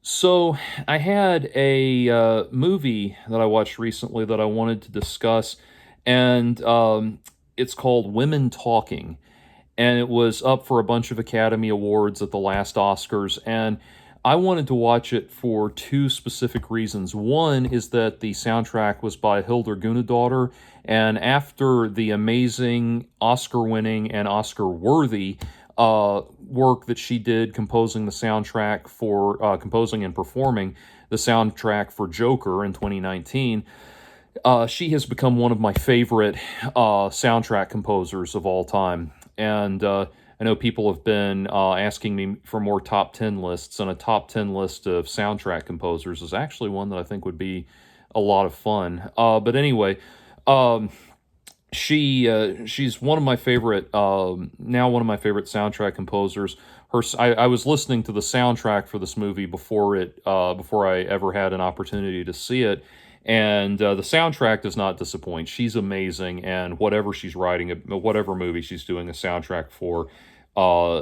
So I had a movie that I watched recently that I wanted to discuss, and it's called Women Talking, and it was up for a bunch of Academy Awards at the last Oscars, and I wanted to watch it for two specific reasons. One is that the soundtrack was by Hildur Guðnadóttir, and after the amazing Oscar-winning and Oscar-worthy work that she did composing the soundtrack for composing and performing the soundtrack for Joker in 2019, she has become one of my favorite soundtrack composers of all time. And I know people have been asking me for more top 10 lists, and a top 10 list of soundtrack composers is actually one that I think would be a lot of fun. But anyway, um, she's one of my favorite now one of my favorite soundtrack composers. I was listening to the soundtrack for this movie before I ever had an opportunity to see it, and the soundtrack does not disappoint. She's amazing, and whatever she's writing, whatever movie she's doing a soundtrack for,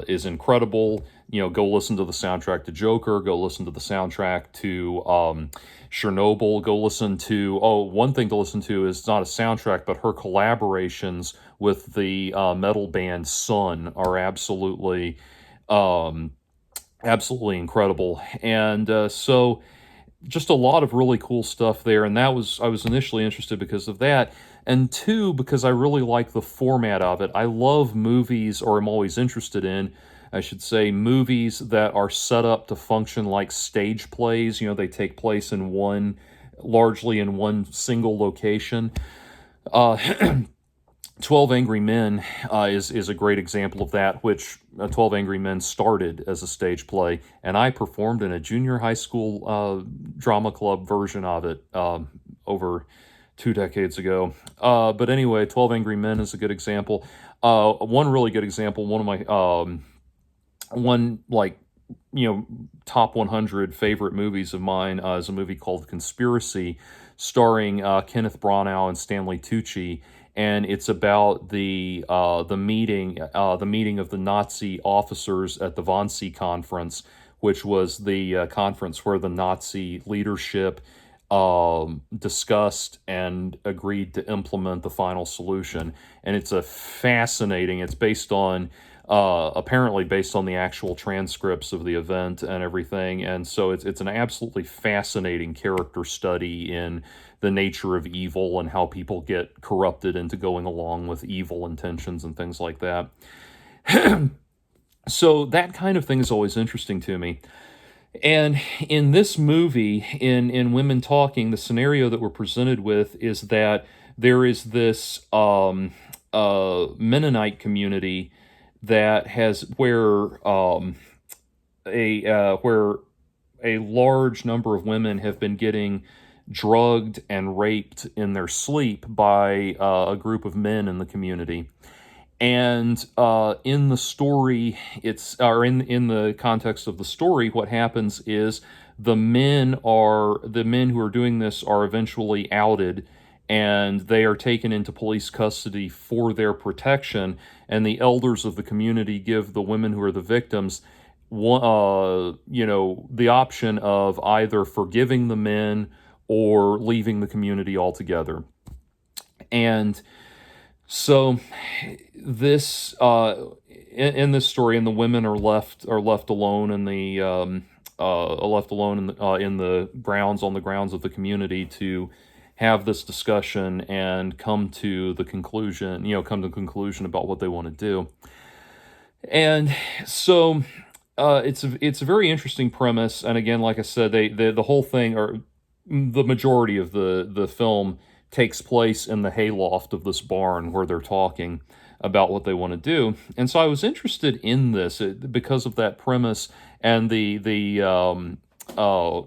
is incredible. Go listen to the soundtrack to Joker. Go listen to the soundtrack to Chernobyl. Go listen to, one thing to listen to is not a soundtrack, but her collaborations with the metal band Sun are um, absolutely incredible. And so just a lot of really cool stuff there. And I was initially interested because of that. And two, because I really like the format of it. I love movies, or I'm always interested in, I should say, movies that are set up to function like stage plays. They take place largely in one single location. Uh, 12 Angry Men is a great example of that, which 12 Angry Men started as a stage play, and I performed in a junior high school drama club version of it over 2 decades ago. But anyway, 12 Angry Men is a good example. One really good example, one of my, one like, top 100 favorite movies of mine is a movie called Conspiracy, starring Kenneth Branagh and Stanley Tucci, and it's about the meeting of the Nazi officers at the Wannsee Conference, which was the conference where the Nazi leadership discussed and agreed to implement the final solution. And it's based on apparently based on the actual transcripts of the event and everything. And so it's an absolutely fascinating character study in the nature of evil and how people get corrupted into going along with evil intentions and things like that. So that kind of thing is always interesting to me. And in this movie, in Women Talking, the scenario that we're presented with is that there is this Mennonite community that has where a large number of women have been getting drugged and raped in their sleep by a group of men in the community. And in the story, in the context of the story, what happens is the men who are doing this are eventually outed, and they are taken into police custody for their protection. And the elders of the community give the women who are the victims, the option of either forgiving the men or leaving the community altogether. And so this in this story, and the women are left alone in the left alone in the grounds on the grounds of the community to have this discussion and come to the conclusion about what they want to do. And so it's a very interesting premise. And again, like I said, the whole thing, or the majority of the film, takes place in the hayloft of this barn where they're talking about what they want to do. And so I was interested in this because of that premise, and the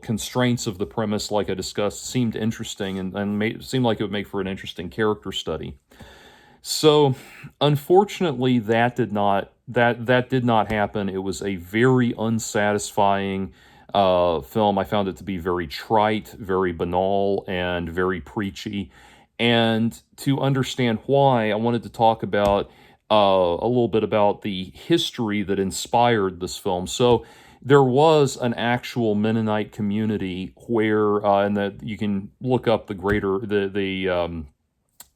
constraints of the premise, like I discussed, seemed interesting, and seemed like it would make for an interesting character study. So, unfortunately, that did not happen. It was a very unsatisfying film. I found it to be very trite, very banal, and very preachy. And to understand why, I wanted to talk about a little bit about the history that inspired this film. So, there was an actual Mennonite community where, and that you can look up the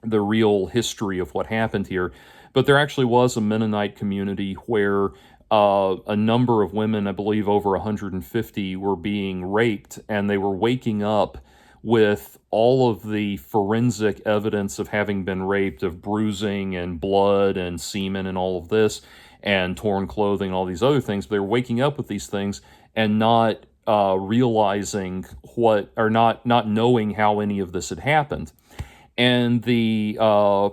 real history of what happened here. But there actually was a Mennonite community where a number of women, I believe over 150, were being raped, and they were waking up with all of the forensic evidence of having been raped, of bruising and blood and semen and all of this, and torn clothing, all these other things. They were waking up with these things and not realizing what, or not knowing how any of this had happened. And the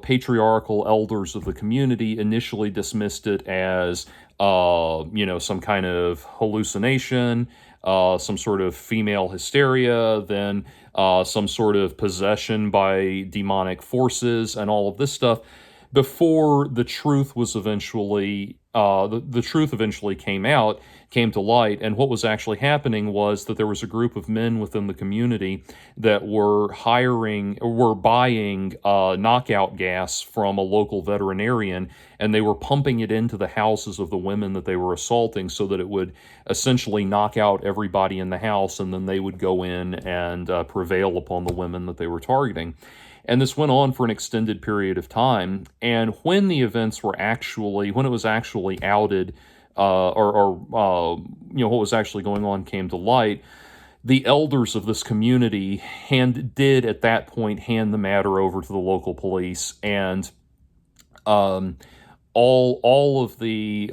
patriarchal elders of the community initially dismissed it as, some kind of hallucination, some sort of female hysteria, then some sort of possession by demonic forces, and all of this stuff. Before the truth was eventually, the truth eventually came to light, and what was actually happening was that there was a group of men within the community that were buying knockout gas from a local veterinarian, and they were pumping it into the houses of the women that they were assaulting so that it would essentially knock out everybody in the house, and then they would go in and prevail upon the women that they were targeting. And this went on for an extended period of time. And when the events were when it was actually outed, what was actually going on came to light, the elders of this community did at that point hand the matter over to the local police, and all of the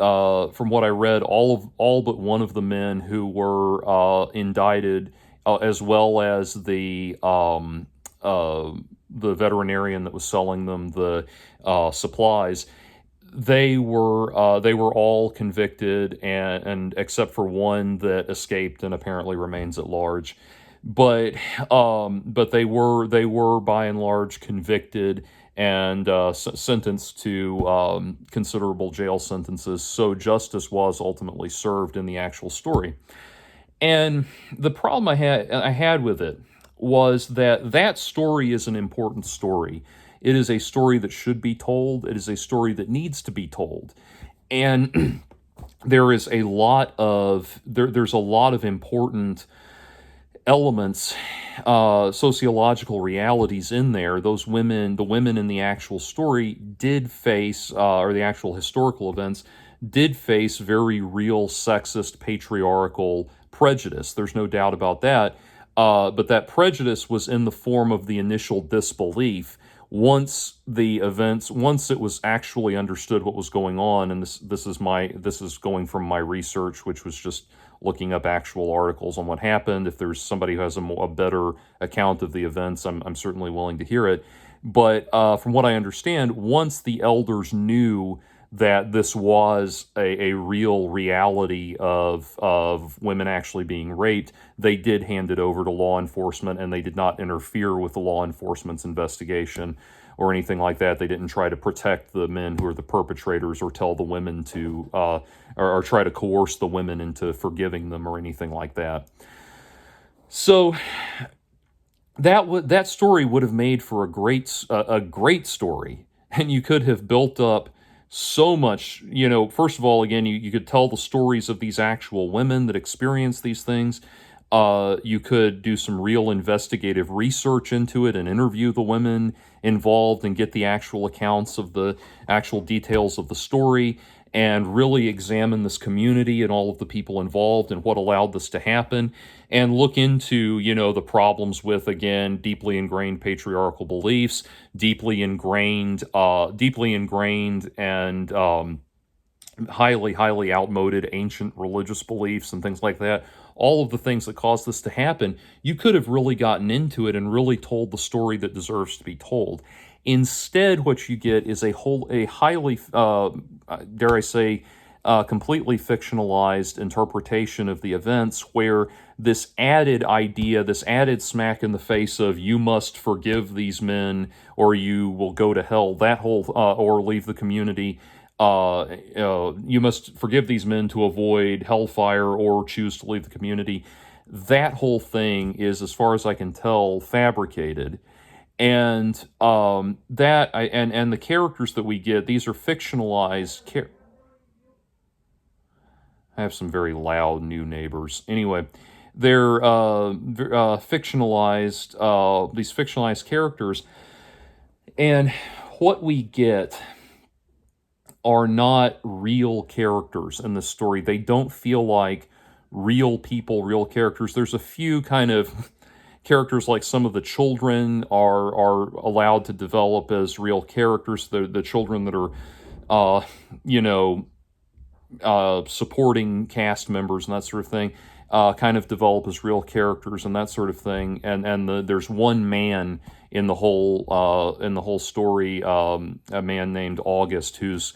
from what I read, all but one of the men who were indicted, as well as the veterinarian that was selling them the supplies, they were all convicted, and except for one that escaped and apparently remains at large. But they were by and large convicted and sentenced to considerable jail sentences. So justice was ultimately served in the actual story. And the problem I had with it was that story is an important story. It is a story that should be told. It is a story that needs to be told. And there's a lot of important elements, sociological realities in there. The women in the actual story did face, or the actual historical events did face, very real sexist, patriarchal prejudice. There's no doubt about that. But that prejudice was in the form of the initial disbelief. Once it was actually understood what was going on, and this is going from my research, which was just looking up actual articles on what happened. If there's somebody who has a better account of the events, I'm certainly willing to hear it. But from what I understand, once the elders knew that this was a real reality of women actually being raped, they did hand it over to law enforcement, and they did not interfere with the law enforcement's investigation or anything like that. They didn't try to protect the men who are the perpetrators, or tell the women to, or try to coerce the women into forgiving them or anything like that. So that story would have made for a great story, and you could have built up so much. First of all, again, you could tell the stories of these actual women that experienced these things. You could do some real investigative research into it and interview the women involved and get the actual accounts of the actual details of the story, and really examine this community and all of the people involved and what allowed this to happen, and look into, the problems with, again, deeply ingrained patriarchal beliefs, deeply ingrained and highly, highly outmoded ancient religious beliefs and things like that. All of the things that caused this to happen, you could have really gotten into it and really told the story that deserves to be told. Instead, what you get is a highly, dare I say, completely fictionalized interpretation of the events, where this added idea, this added smack in the face of "you must forgive these men or you will go to hell," that whole, or leave the community, you must forgive these men to avoid hellfire or choose to leave the community. That whole thing is, as far as I can tell, fabricated. And and the characters that we get, these are fictionalized I have some very loud new neighbors. Anyway, they're fictionalized, these fictionalized characters, and what we get are not real characters in the story. They don't feel like real people, real characters. There's a few kind of characters, like some of the children are allowed to develop as real characters. The children that are, uh, you know, supporting cast members and that sort of thing, kind of develop as real characters and that sort of thing. There's one man in the whole story, a man named August, who's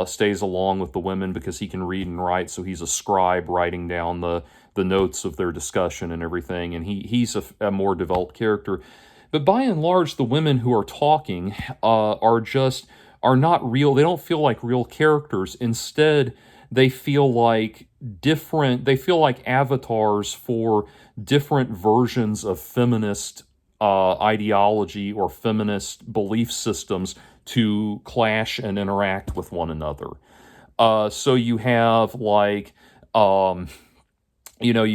stays along with the women because he can read and write. So he's a scribe writing down the notes of their discussion and everything. And he's a more developed character. But by and large, the women who are talking are not real. They don't feel like real characters. Instead, they feel like they feel like avatars for different versions of feminist ideology or feminist belief systems to clash and interact with one another. So you have like, you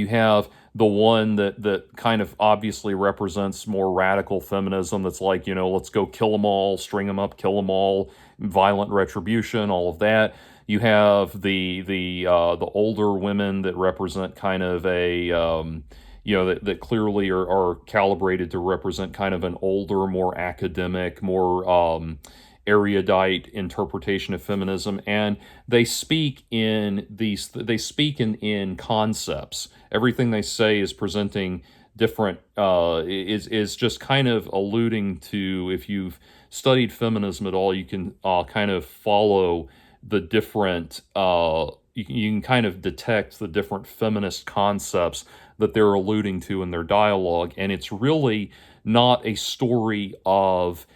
have the one that kind of obviously represents more radical feminism. That's like, let's go kill them all, string them up, kill them all, violent retribution, all of that. You have the older women that represent kind of a that clearly are calibrated to represent kind of an older, more academic, more erudite interpretation of feminism, and they speak in concepts. Everything they say is presenting different, is just kind of alluding to, if you've studied feminism at all, you can kind of follow the different, you can kind of detect the different feminist concepts that they're alluding to in their dialogue. And it's really not a story of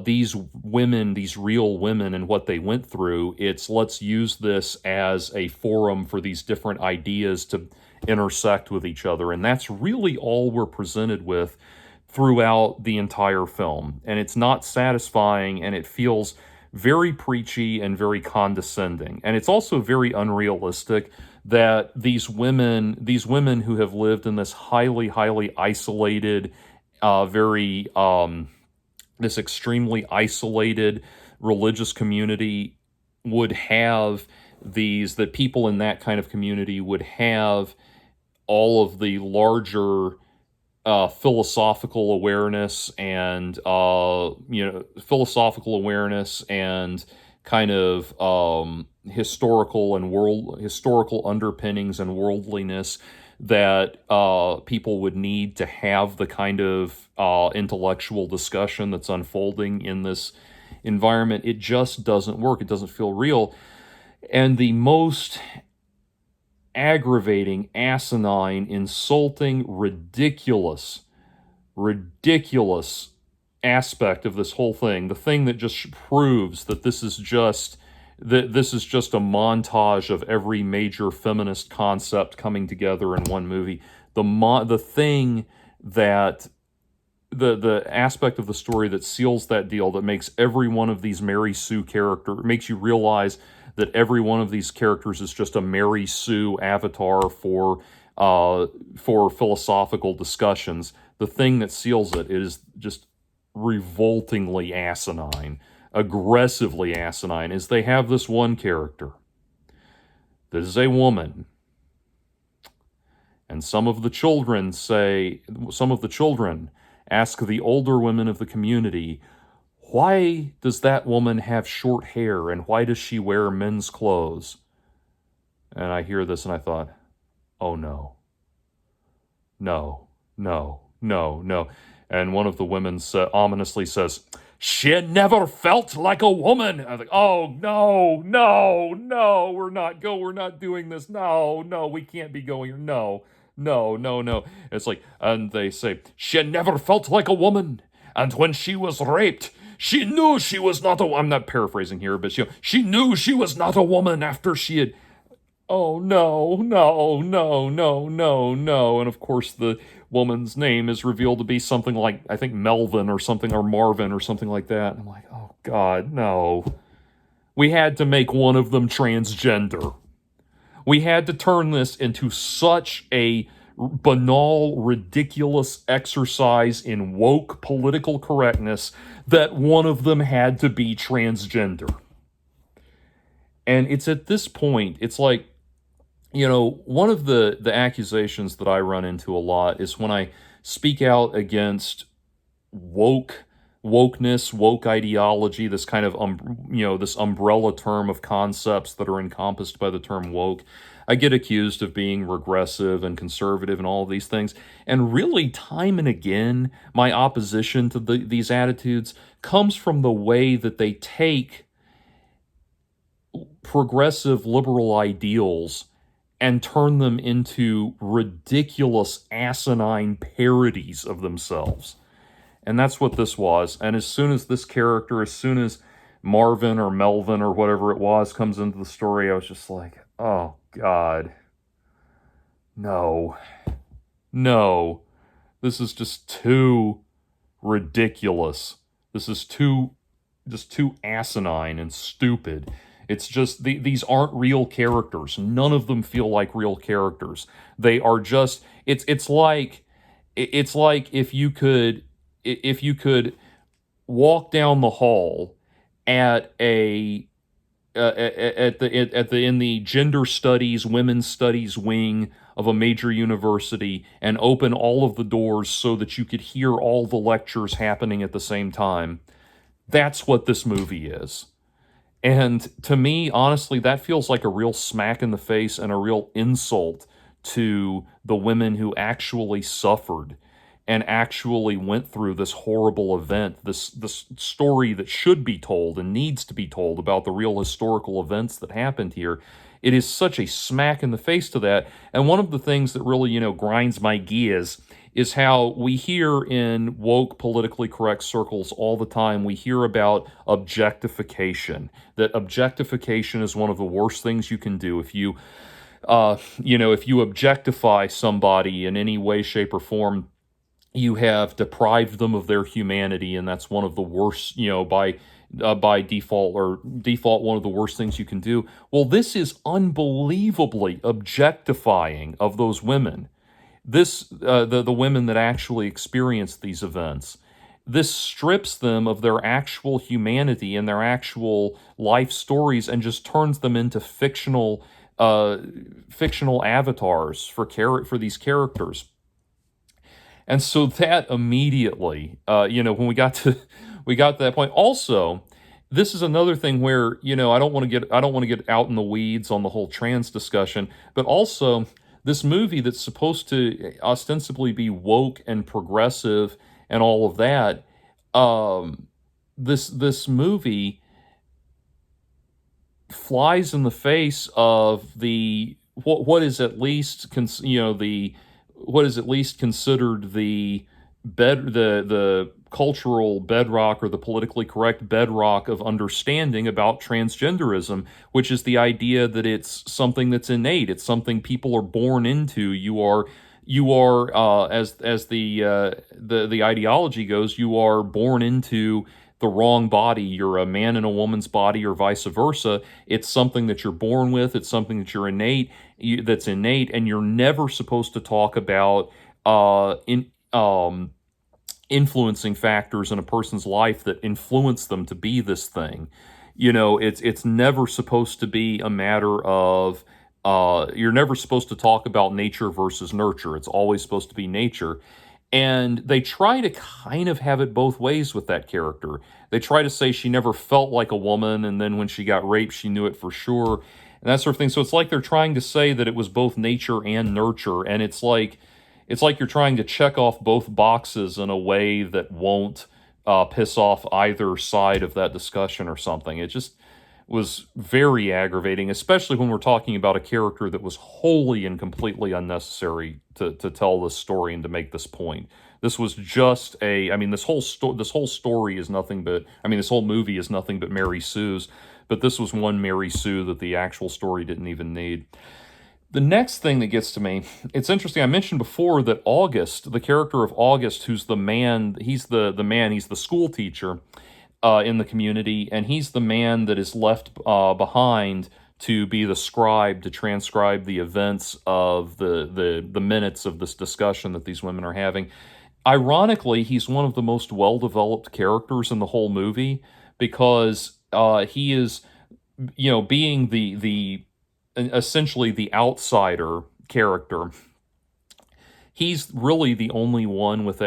these women, these real women, and what they went through. It's, let's use this as a forum for these different ideas to intersect with each other. And that's really all we're presented with throughout the entire film. And it's not satisfying, and it feels very preachy and very condescending. And it's also very unrealistic that these women who have lived in this highly, highly isolated, this extremely isolated religious community that people in that kind of community would have all of the larger philosophical awareness and kind of historical underpinnings and worldliness that people would need to have the kind of intellectual discussion that's unfolding in this environment. It just doesn't work. It doesn't feel real. And the most aggravating, asinine, insulting, ridiculous aspect of this whole thing, the thing that just proves that this is just a montage of every major feminist concept coming together in one movie. The thing that the aspect of the story that seals that deal, that makes every one of these Mary Sue makes you realize that every one of these characters is just a Mary Sue avatar for philosophical discussions. The thing that seals it is just revoltingly asinine, aggressively asinine, is they have this one character that is a woman, and some of the children ask the older women of the community, why does that woman have short hair, and why does she wear men's clothes? And I hear this and I thought, oh no. No, no, no, no. And one of the women ominously says, she never felt like a woman. I was like, oh, no, no, no, we're not doing this. No, no, we can't be going here. No, no, no, no. It's like, and they say, she never felt like a woman. And when she was raped, she knew she was not I'm not paraphrasing here, but she knew she was not a woman after she had... Oh, no, no, no, no, no, no. And of course the woman's name is revealed to be something like, I think, Melvin or something, or Marvin or something like that. I'm like, oh God, no. We had to make one of them transgender. We had to turn this into such a banal, ridiculous exercise in woke political correctness that one of them had to be transgender. And it's at this point, it's like, one of the accusations that I run into a lot is when I speak out against wokeness, woke ideology, this kind of this umbrella term of concepts that are encompassed by the term woke. I get accused of being regressive and conservative and all of these things. And really, time and again, my opposition to these attitudes comes from the way that they take progressive liberal ideals and turn them into ridiculous, asinine parodies of themselves. And that's what this was. And as soon as this character, as soon as Marvin or Melvin or whatever it was comes into the story, I was just like, oh, God. No. No. This is just too ridiculous. This is too asinine and stupid. It's just these aren't real characters. None of them feel like real characters. They are just it's like if you could walk down the hall at a in the gender studies, women's studies wing of a major university and open all of the doors so that you could hear all the lectures happening at the same time. That's what this movie is. And to me, honestly, that feels like a real smack in the face and a real insult to the women who actually suffered and actually went through this horrible event, this story that should be told and needs to be told about the real historical events that happened here. It is such a smack in the face to that. And one of the things that really, grinds my gears is how we hear in woke, politically correct circles all the time, we hear about objectification, that objectification is one of the worst things you can do. If you objectify somebody in any way, shape, or form, you have deprived them of their humanity, and that's one of the worst, by default, one of the worst things you can do. Well, this is unbelievably objectifying of those women. The women that actually experienced these events. This strips them of their actual humanity and their actual life stories and just turns them into fictional avatars for these characters. And so that immediately, when we got to that point. Also, this is another thing where I don't want to get out in the weeds on the whole trans discussion, but also this movie that's supposed to ostensibly be woke and progressive and all of that. This movie flies in the face of what is at least considered the cultural bedrock or the politically correct bedrock of understanding about transgenderism, which is the idea that it's something that's innate. It's something people are born into. You are as the ideology goes, you are born into the wrong body. You're a man in a woman's body, or vice versa. It's something that you're born with. It's something that you're that's innate, and you're never supposed to talk about influencing factors in a person's life that influence them to be this thing. It's never supposed to be a matter of you're never supposed to talk about nature versus nurture. It's always supposed to be nature. And they try to kind of have it both ways with that character. They try to say she never felt like a woman, and then when she got raped, she knew it for sure, and that sort of thing. So it's like they're trying to say that it was both nature and nurture, and it's like you're trying to check off both boxes in a way that won't piss off either side of that discussion or something. It just was very aggravating, especially when we're talking about a character that was wholly and completely unnecessary to tell this story and to make this point. This was just this whole story is nothing but, this whole movie is nothing but Mary Sue's, but this was one Mary Sue that the actual story didn't even need. The next thing that gets to me, it's interesting, I mentioned before that August, the character of August, who's the man, he's the school teacher in the community, and he's the man that is left behind to be the scribe to transcribe the events of the minutes of this discussion that these women are having. Ironically, he's one of the most well-developed characters in the whole movie because he is, being the essentially the outsider character. He's really the only one with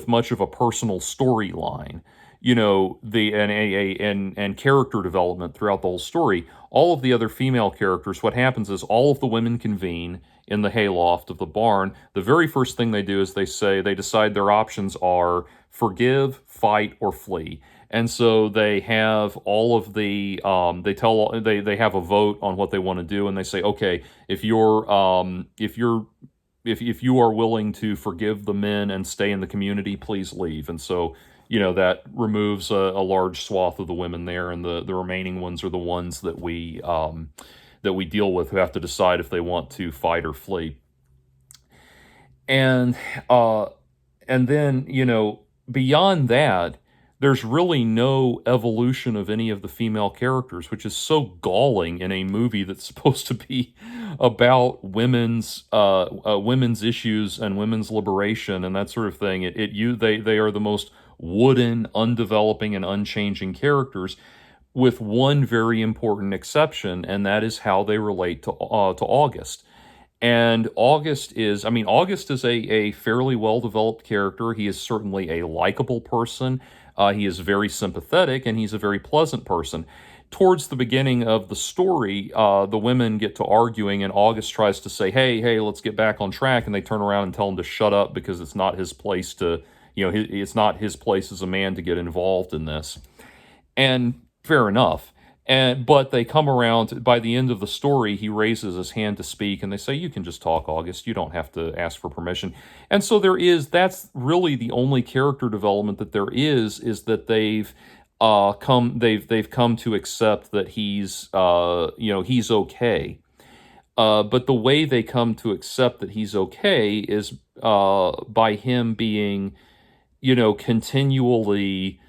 much of a personal storyline, the and character development throughout the whole story. All of the other female characters, what happens is all of the women convene in the hayloft of the barn. The very first thing they do is they decide their options are forgive, fight, or flee. And so they have all of the they have a vote on what they want to do, and they say, okay, if you are willing to forgive the men and stay in the community, please leave. And so, that removes a large swath of the women there, and the remaining ones are the ones that we deal with, who have to decide if they want to fight or flee. And then, beyond that, there's really no evolution of any of the female characters, which is so galling in a movie that's supposed to be about women's issues and women's liberation and that sort of thing. They are the most wooden, undeveloping, and unchanging characters, with one very important exception, and that is how they relate to August. And August is a fairly well-developed character. He is certainly a likable person. He is very sympathetic, and he's a very pleasant person. Towards the beginning of the story, the women get to arguing, and August tries to say, hey, let's get back on track, and they turn around and tell him to shut up because it's not his place it's not his place as a man to get involved in this. And fair enough. But they come around, by the end of the story, he raises his hand to speak, and they say, you can just talk, August. You don't have to ask for permission. And so that's really the only character development that there is that they've come to accept that he's okay. But the way they come to accept that he's okay is by him being, continually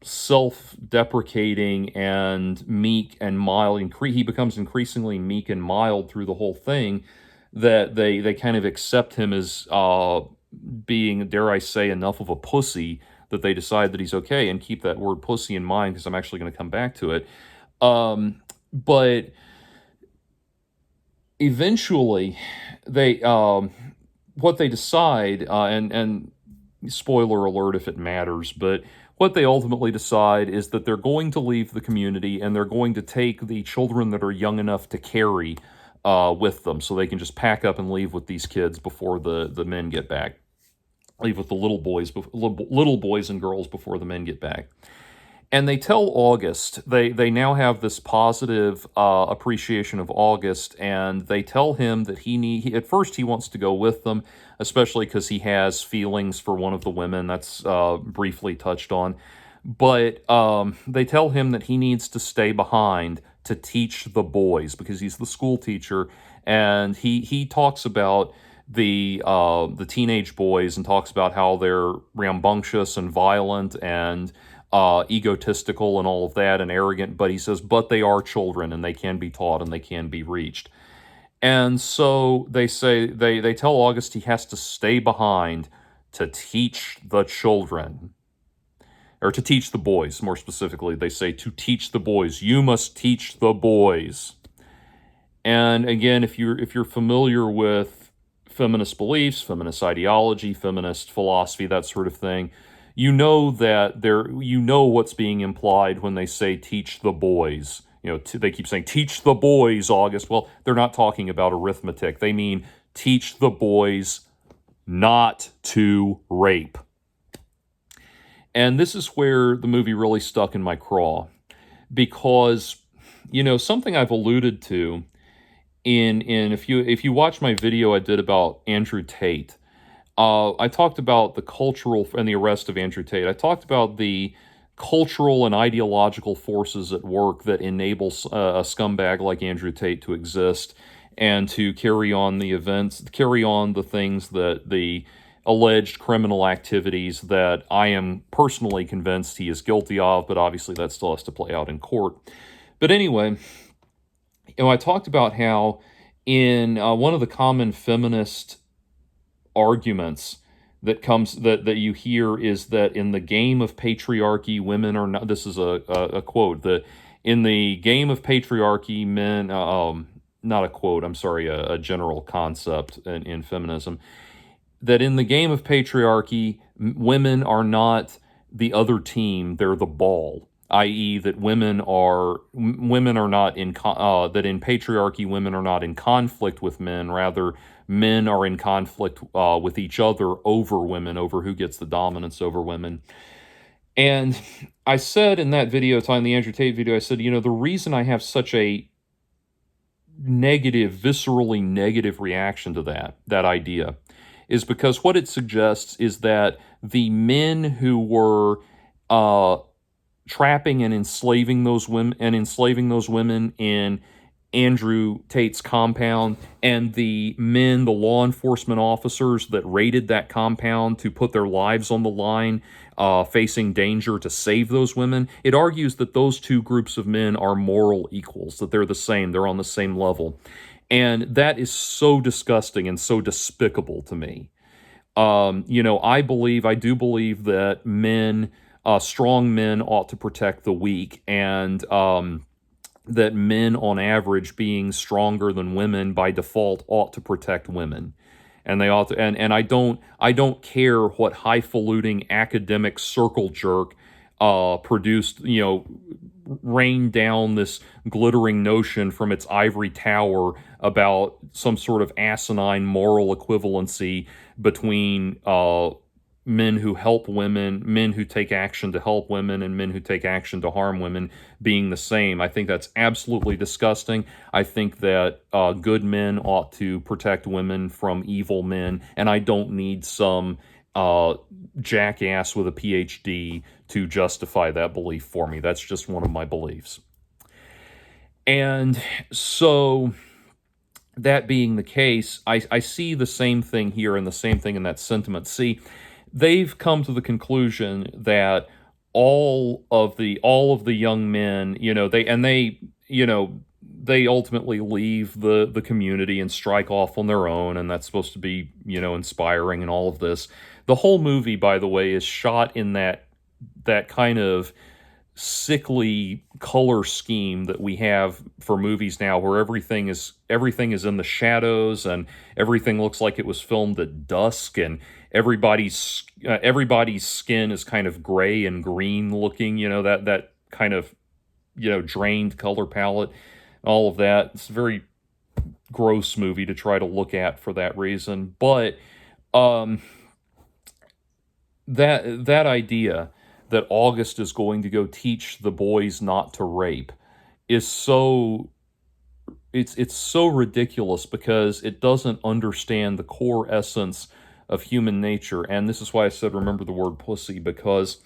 self-deprecating and meek and mild. He becomes increasingly meek and mild through the whole thing, that they kind of accept him as being, dare I say, enough of a pussy that they decide that he's okay, and keep that word pussy in mind because I'm actually going to come back to it. But eventually, what they decide, and spoiler alert if it matters, but what they ultimately decide is that they're going to leave the community, and they're going to take the children that are young enough to carry with them, so they can just pack up and leave with these kids before the men get back. Leave with the little boys and girls before the men get back. And they tell August, they now have this positive appreciation of August, and they tell him that at first he wants to go with them, especially because he has feelings for one of the women. That's briefly touched on. But they tell him that he needs to stay behind to teach the boys, because he's the school teacher, and he talks about the teenage boys, and talks about how they're rambunctious and violent and egotistical and all of that, and arrogant, but he says, but they are children, and they can be taught, and they can be reached. And so they tell August he has to stay behind to teach the children, or to teach the boys, more specifically. They say to teach the boys. You must teach the boys. And again, if you're familiar with feminist beliefs, feminist ideology, feminist philosophy, that sort of thing, you know what's being implied when they say teach the boys. They keep saying teach the boys, August. Well, they're not talking about arithmetic. They mean teach the boys not to rape. And this is where the movie really stuck in my craw, because something I've alluded to if you watch my video I did about Andrew Tate. I talked about the cultural and the arrest of Andrew Tate. I talked about the cultural and ideological forces at work that enable a scumbag like Andrew Tate to exist and to carry on the things that the alleged criminal activities that I am personally convinced he is guilty of, but obviously that still has to play out in court. But anyway, I talked about how in one of the common feminist arguments that you hear is that in the game of patriarchy, women are not. This is a quote. The In the game of patriarchy, men. Not a quote. I'm sorry. A general concept in feminism, that in the game of patriarchy, women are not the other team; they're the ball. I.e., that women are not that in patriarchy, women are not in conflict with men. Rather, men are in conflict with each other over women, over who gets the dominance over women. And I said in that video, in the Andrew Tate video, I said, the reason I have such a viscerally negative reaction to that idea is because what it suggests is that the men who were trapping and enslaving those women in Andrew Tate's compound, and the law enforcement officers that raided that compound to put their lives on the line, facing danger to save those women, it argues that those two groups of men are moral equals, that they're the same, they're on the same level. And that is so disgusting and so despicable to me. I do believe that strong men ought to protect the weak, and that men on average being stronger than women by default ought to protect women. And they ought to, and I don't care what highfalutin academic circle jerk produced, rained down this glittering notion from its ivory tower about some sort of asinine moral equivalency between men who help women, men who take action to help women, and men who take action to harm women being the same. I think that's absolutely disgusting. I think that good men ought to protect women from evil men, and I don't need some jackass with a PhD to justify that belief for me. That's just one of my beliefs. And so, that being the case, I see the same thing here and the same thing in that sentiment. See, they've come to the conclusion that all of the young men, they ultimately leave the community and strike off on their own, and that's supposed to be, inspiring and all of this. The whole movie, by the way, is shot in that kind of sickly color scheme that we have for movies now, where everything is in the shadows, and everything looks like it was filmed at dusk, and everybody's skin is kind of gray and green looking, that kind of drained color palette, all of that. It's a very gross movie to try to look at for that reason. But that idea that August is going to go teach the boys not to rape is so ridiculous, because it doesn't understand the core essence of human nature. And this is why I said remember the word pussy, because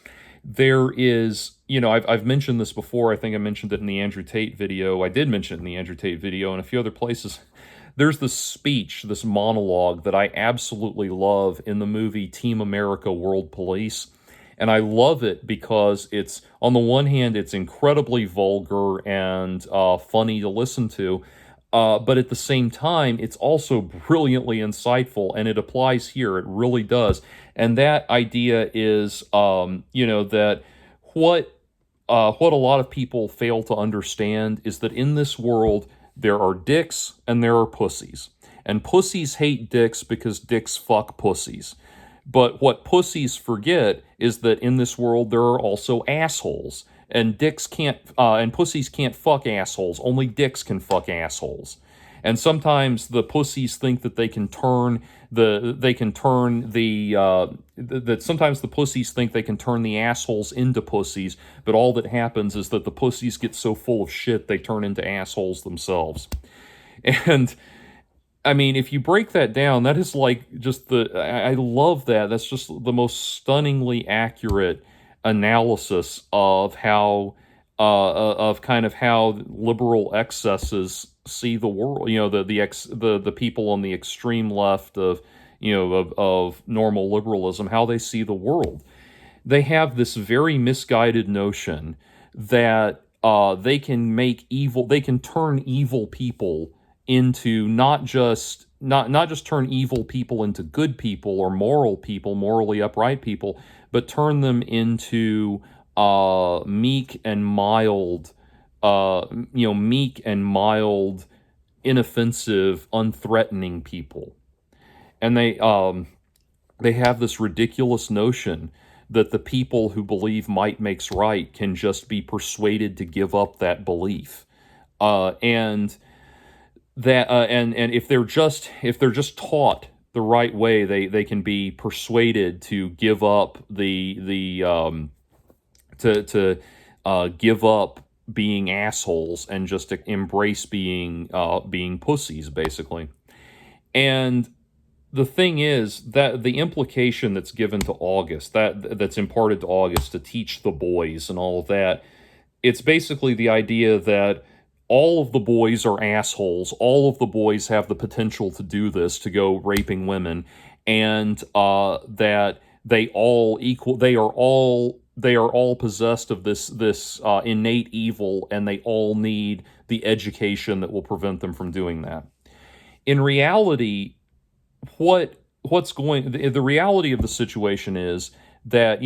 there is, I've mentioned this before. I think I mentioned it in the Andrew Tate video. I did mention it in the Andrew Tate video and a few other places. There's this speech, this monologue that I absolutely love in the movie Team America World Police. And I love it because it's, on the one hand, it's incredibly vulgar and funny to listen to, but at the same time, it's also brilliantly insightful, and it applies here. It really does. And that idea is, that what a lot of people fail to understand is that in this world, there are dicks and there are pussies. And pussies hate dicks because dicks fuck pussies. But what pussies forget is that in this world there are also assholes, and pussies can't fuck assholes. Only dicks can fuck assholes. And sometimes the pussies think that sometimes the pussies think they can turn the assholes into pussies, but all that happens is that the pussies get so full of shit they turn into assholes themselves. And I mean, if you break that down, that is like just I love that. That's just the most stunningly accurate analysis of how, how liberal excesses see the world. The people on the extreme left of, of normal liberalism, how they see the world. They have this very misguided notion that they can turn evil people into not just turn evil people into good people or moral people, morally upright people, but turn them into meek and mild, meek and mild, inoffensive, unthreatening people. And they have this ridiculous notion that the people who believe might makes right can just be persuaded to give up that belief, and if they're just taught the right way, they can be persuaded to give up give up being assholes and just embrace being pussies, basically. And the thing is that the implication that's given to August, that's imparted to August to teach the boys and all of that, it's basically the idea that all of the boys are assholes, all of the boys have the potential to do this, to go raping women, and that they are all possessed of this innate evil, and they all need the education that will prevent them from doing that. In reality, the reality of the situation is that,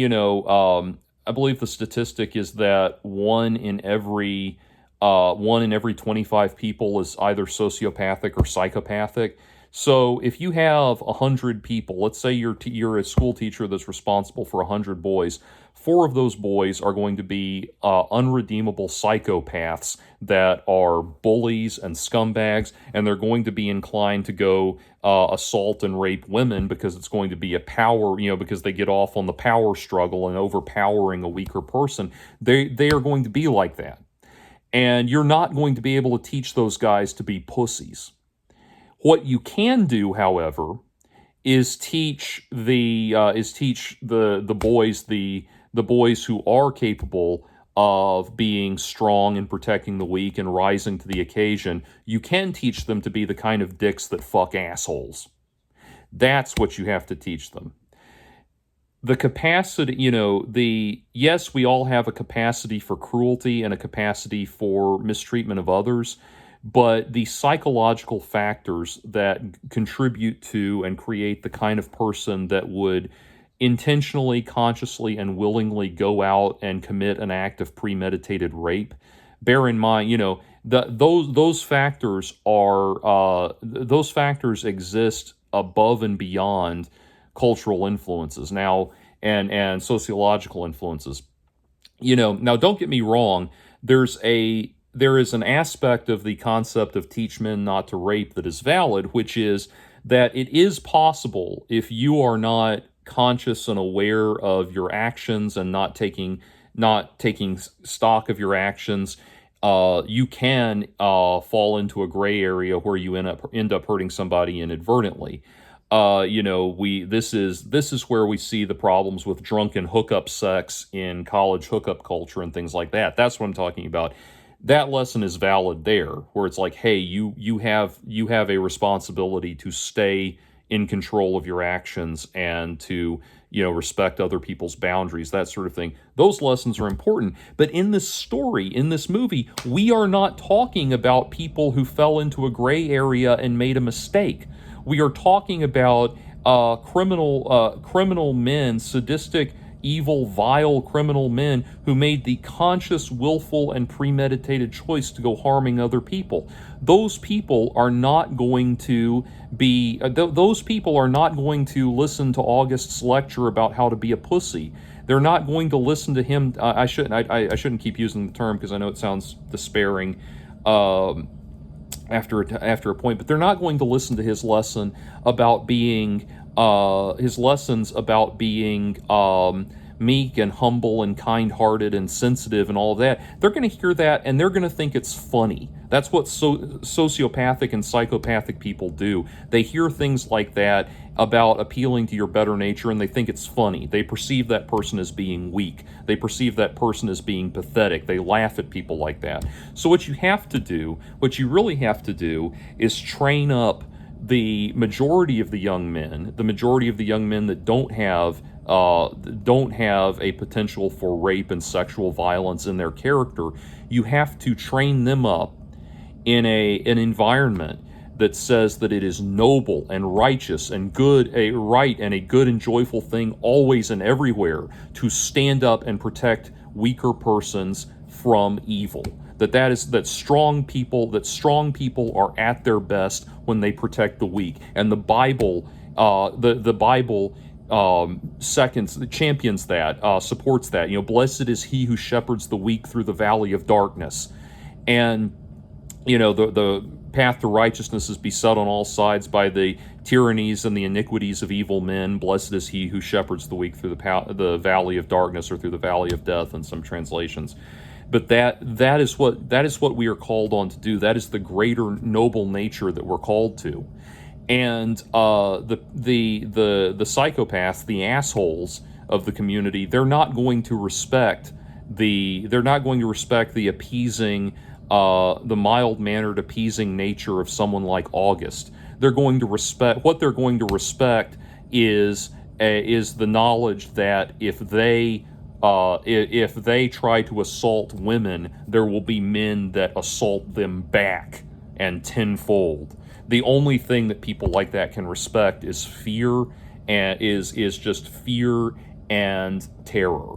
I believe the statistic is that one in every 25 people is either sociopathic or psychopathic. So if you have 100 people, let's say you're a school teacher that's responsible for 100 boys, 4 of those boys are going to be unredeemable psychopaths that are bullies and scumbags, and they're going to be inclined to go assault and rape women because it's going to be a power, because they get off on the power struggle and overpowering a weaker person. They are going to be like that. And you're not going to be able to teach those guys to be pussies. What you can do, however, is teach the boys who are capable of being strong and protecting the weak and rising to the occasion. You can teach them to be the kind of dicks that fuck assholes. That's what you have to teach them. The capacity, yes, we all have a capacity for cruelty and a capacity for mistreatment of others, but the psychological factors that contribute to and create the kind of person that would intentionally, consciously, and willingly go out and commit an act of premeditated rape, bear in mind, those factors exist above and beyond cultural influences now and sociological influences. Now don't get me wrong, there is an aspect of the concept of teach men not to rape that is valid, which is that it is possible, if you are not conscious and aware of your actions and not taking stock of your actions, you can fall into a gray area where you end up hurting somebody inadvertently. This is where we see the problems with drunken hookup sex in college hookup culture and things like that. That's what I'm talking about. That lesson is valid there, where it's like, hey, you have a responsibility to stay in control of your actions and to respect other people's boundaries, that sort of thing. Those lessons are important. But in this story, in this movie, we are not talking about people who fell into a gray area and made a mistake. We are talking about criminal men, sadistic, evil, vile criminal men who made the conscious, willful, and premeditated choice to go harming other people. Those people are not going to be. Those people are not going to listen to August's lecture about how to be a pussy. They're not going to listen to him. I shouldn't keep using the term because I know it sounds despairing. After a point, but they're not going to listen to his lesson about being meek and humble and kind-hearted and sensitive and all of that. They're going to hear that and they're going to think it's funny. That's what sociopathic and psychopathic people do. They hear things like that about appealing to your better nature and they think it's funny. They perceive that person as being weak. They perceive that person as being pathetic. They laugh at people like that. So what you really have to do is train up the majority of the young men, that don't have a potential for rape and sexual violence in their character, you have to train them up in an environment that says that it is noble and righteous and good, a right and a good and joyful thing always and everywhere to stand up and protect weaker persons from evil. That strong people are at their best when they protect the weak. And the Bible, the Bible champions that, supports that. Blessed is he who shepherds the weak through the valley of darkness. And the path to righteousness is beset on all sides by the tyrannies and the iniquities of evil men. Blessed is he who shepherds the weak through the valley of darkness, or through the valley of death in some translations. But that is what we are called on to do. That is the greater noble nature that we're called to. And the psychopaths, the assholes of the community, they're not going to respect the appeasing, the mild-mannered, appeasing nature of someone like August. They're going to respect is the knowledge that if they try to assault women, there will be men that assault them back, and tenfold. The only thing that people like that can respect is fear, and is just fear and terror.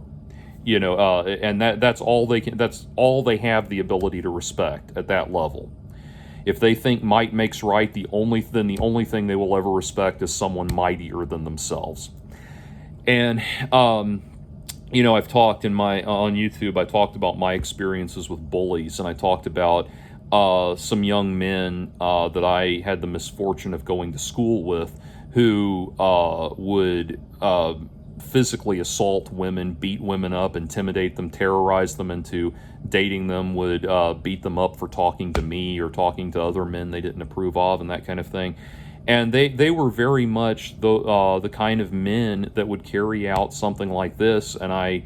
And that's all they have the ability to respect at that level. If they think might makes right, the only thing they will ever respect is someone mightier than themselves. And I've talked on YouTube, I talked about my experiences with bullies, and I talked about some young men that I had the misfortune of going to school with, who would physically assault women, beat women up, intimidate them, terrorize them into dating them, would beat them up for talking to me or talking to other men they didn't approve of, and that kind of thing. And they were very much the kind of men that would carry out something like this. And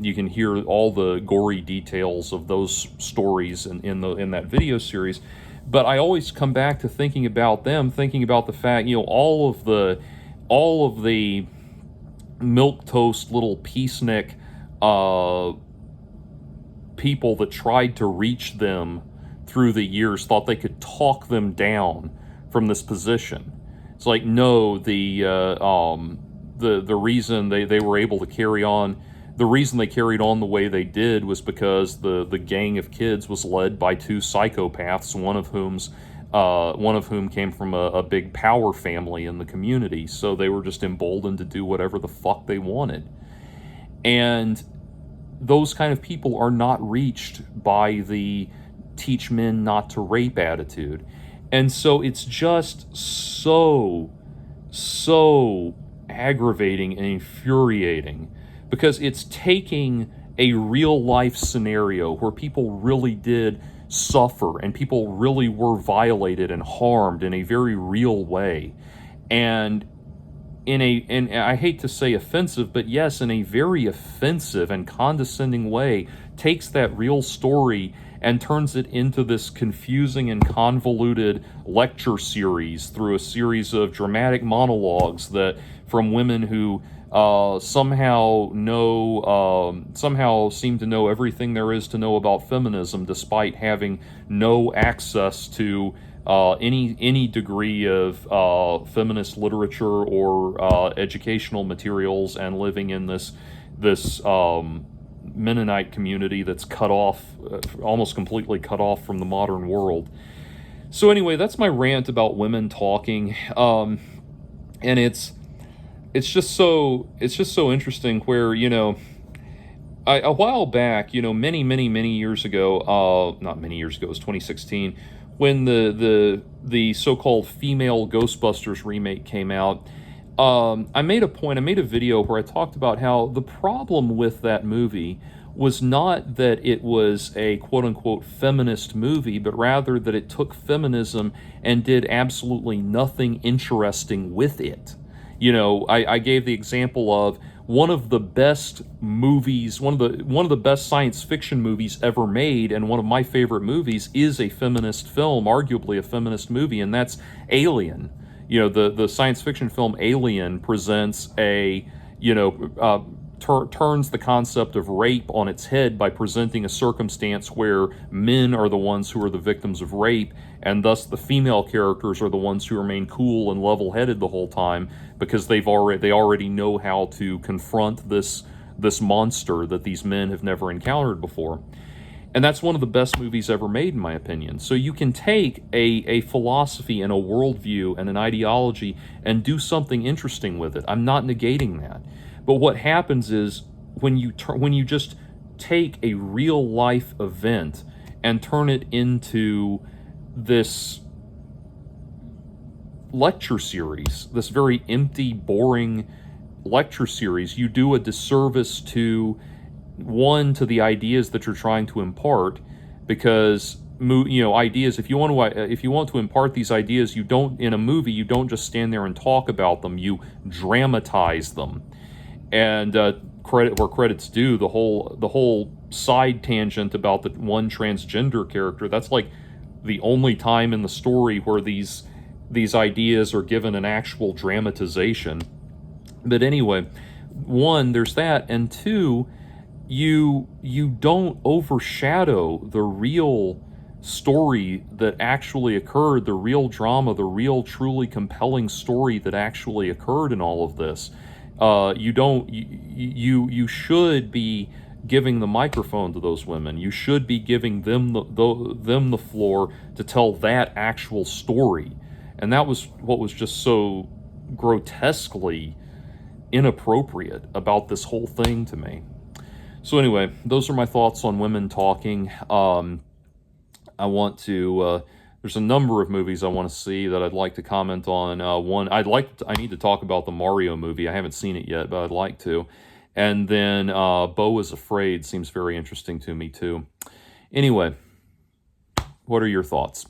you can hear all the gory details of those stories in that video series. But I always come back to thinking about them, thinking about the fact, all of the milquetoast little peacenik people that tried to reach them through the years thought they could talk them down from this position. It's like, no, the reason they were able to carry on, the reason they carried on the way they did was because the gang of kids was led by two psychopaths, one of whom came from a big power family in the community. So they were just emboldened to do whatever the fuck they wanted. And those kind of people are not reached by the teach men not to rape attitude. And so it's just so aggravating and infuriating, because it's taking a real life scenario where people really did suffer and people really were violated and harmed in a very real way, and and I hate to say offensive, but yes, in a very offensive and condescending way, takes that real story and turns it into this confusing and convoluted lecture series through a series of dramatic monologues that from women who somehow seem to know everything there is to know about feminism, despite having no access to any degree of feminist literature or educational materials, and living in this Mennonite community that's cut off, almost completely cut off from the modern world. So anyway, that's my rant about women talking, and it's just so interesting where, a while back, many years ago, not many years ago, it was 2016, when the so-called female Ghostbusters remake came out. I made a video where I talked about how the problem with that movie was not that it was a quote-unquote feminist movie, but rather that it took feminism and did absolutely nothing interesting with it. I gave the example of, one of the best movies, one of the best science fiction movies ever made, and one of my favorite movies is a feminist film, arguably a feminist movie, and that's Alien. You know, the science fiction film Alien presents a, you know, turns the concept of rape on its head by presenting a circumstance where men are the ones who are the victims of rape, and thus the female characters are the ones who remain cool and level-headed the whole time because they already know how to confront this monster that these men have never encountered before. And that's one of the best movies ever made, in my opinion. So you can take a philosophy and a worldview and an ideology and do something interesting with it. I'm not negating that. But what happens is when you just take a real life event and turn it into this lecture series, this very empty, boring lecture series, you do a disservice to to the ideas that you're trying to impart, because ideas, if you want to impart these ideas, you don't, in a movie, you don't just stand there and talk about them, you dramatize them. And credit where credit's due, the whole side tangent about the one transgender character, that's like the only time in the story where these ideas are given an actual dramatization. But anyway, one, there's that, and two, you don't overshadow the real story that actually occurred, the real drama, the real truly compelling story that actually occurred in all of this. You should be giving the microphone to those women. You should be giving them the floor to tell that actual story. And that was what was just so grotesquely inappropriate about this whole thing to me. So anyway, those are my thoughts on women talking. I want to, there's a number of movies I want to see that I'd like to comment on. I need to talk about the Mario movie. I haven't seen it yet, but I'd like to. And then Beau is Afraid seems very interesting to me too. Anyway, what are your thoughts?